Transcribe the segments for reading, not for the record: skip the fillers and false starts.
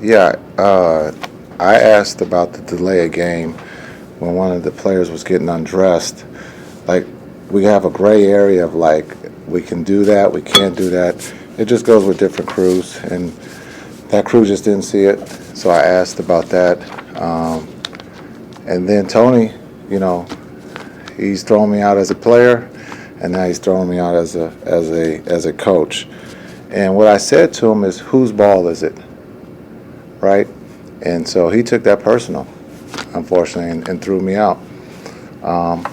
Yeah, I asked about the delay of game when one of the players was getting undressed. Like, we have a gray area of like, we can do that, we can't do that. It just goes with different crews, and that crew just didn't see it. So I asked about that. And then Tony, you know, he's throwing me out as a player, and now he's throwing me out as a coach. And what I said to him is, whose ball is it, right? And so he took that personal, unfortunately, and threw me out. Um,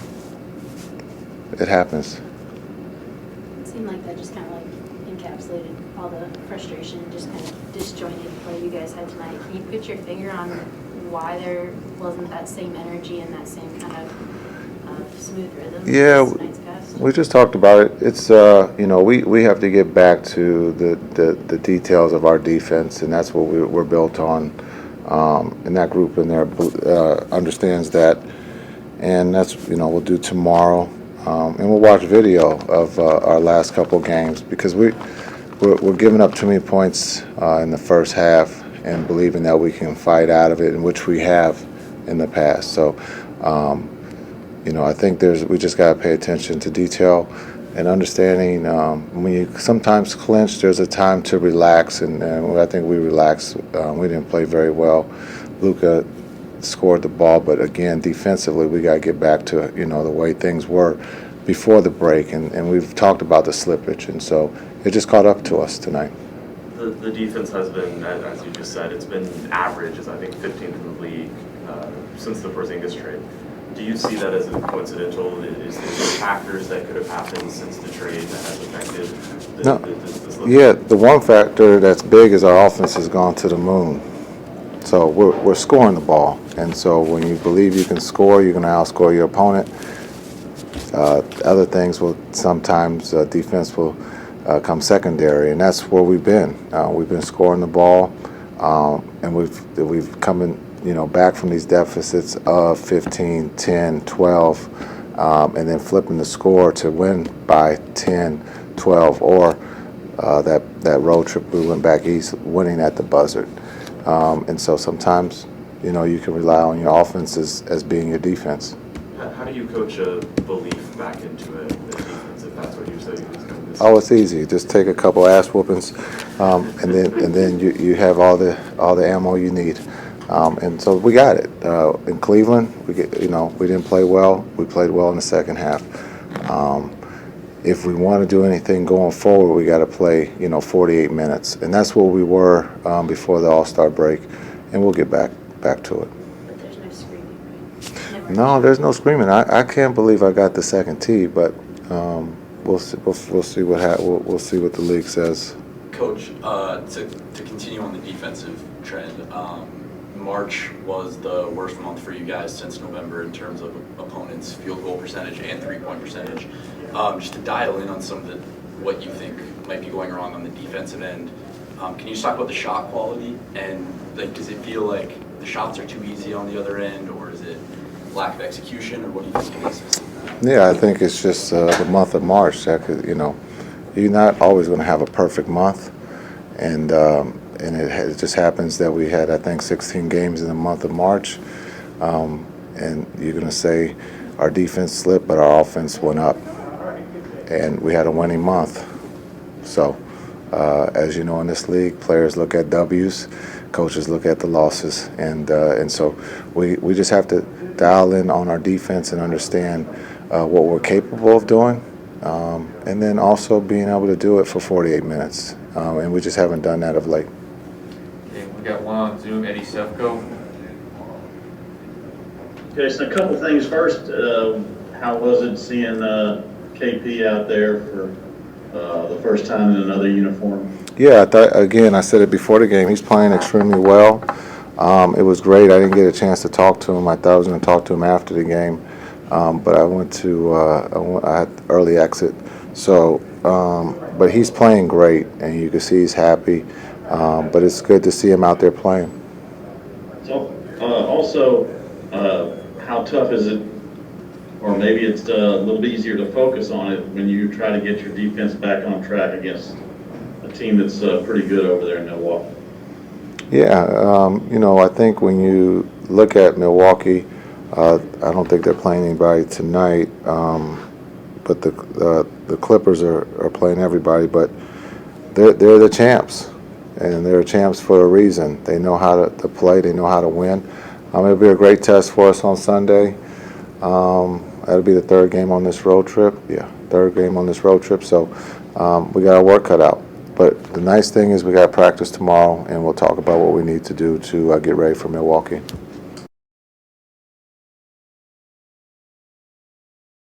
it happens. It seemed like that just kind of like encapsulated all the frustration and just kind of disjointed play you guys had tonight. Can you put your finger on why there wasn't that same energy and that same kind of smooth rhythm Yeah, as tonight's past? we just talked about it. It's we have to get back to the details of our defense, and that's what we're built on. And that group in there understands that, and that's we'll do tomorrow, and we'll watch video of our last couple games because we're giving up too many points in the first half and believing that we can fight out of it, in which we have in the past. So. I think we just got to pay attention to detail and understanding when you sometimes clinch, there's a time to relax, and I think we relaxed. We didn't play very well. Luka scored the ball, but again, defensively, we got to get back to the way things were before the break, and we've talked about the slippage, and so it just caught up to us tonight. The defense has been, as you just said, it's been average, I think 15th in the league since the Porzingis trade. Do you see that as coincidental? Is there factors that could have happened since the trade that has affected No. the Yeah, the one factor that's big is our offense has gone to the moon. So we're scoring the ball, and so when you believe you can score, you're going to outscore your opponent. Other things will sometimes defense will come secondary, and that's where we've been. We've been scoring the ball, and we've come in. Back from these deficits of 15, 10, 12, and then flipping the score to win by 10, 12, or that road trip we went back east, winning at the buzzer. And so sometimes, you can rely on your offense as being your defense. How do you coach a belief back into the defense, if that's what you're saying? Oh, it's easy. Just take a couple ass whoopings, and then you have all the ammo you need. And so we got it. In Cleveland, we didn't play well. We played well in the second half. If we want to do anything going forward, we got to play, 48 minutes, and that's where we were before the All-Star break, and we'll get back to it. But there's no screaming, right? No, there's no screaming. I can't believe I got the second tee, but we'll see we'll see what the league says. Coach, to continue on the defensive trend. March was the worst month for you guys since November in terms of opponents' field goal percentage and three-point percentage. Just to dial in on some of what you think might be going wrong on the defensive end, can you just talk about the shot quality and does it feel like the shots are too easy on the other end, or is it lack of execution, or what do you think it is? Yeah, I think it's just the month of March. You're not always going to have a perfect month, and it just happens that we had, I think, 16 games in the month of March, and you're going to say our defense slipped, but our offense went up, and we had a winning month. So, as you know, in this league, players look at W's, coaches look at the losses, and so we just have to dial in on our defense and understand what we're capable of doing, and then also being able to do it for 48 minutes, and we just haven't done that of late. We got one on Zoom, Eddie Sefko. Okay, so a couple things. First, how was it seeing KP out there for the first time in another uniform? Yeah, I said it before the game. He's playing extremely well. It was great. I didn't get a chance to talk to him. I thought I was going to talk to him after the game, but I had early exit. So, but he's playing great, and you can see he's happy. But it's good to see him out there playing. So, also, how tough is it, or maybe it's a little bit easier to focus on it when you try to get your defense back on track against a team that's pretty good over there in Milwaukee? Yeah, I think when you look at Milwaukee, I don't think they're playing anybody tonight, but the Clippers are playing everybody. But they're the champs, and they're champs for a reason. They know how to play. They know how to win. It'll be a great test for us on Sunday. That'll be the third game on this road trip. Yeah, third game on this road trip. So we got our work cut out. But the nice thing is we got practice tomorrow, and we'll talk about what we need to do to get ready for Milwaukee.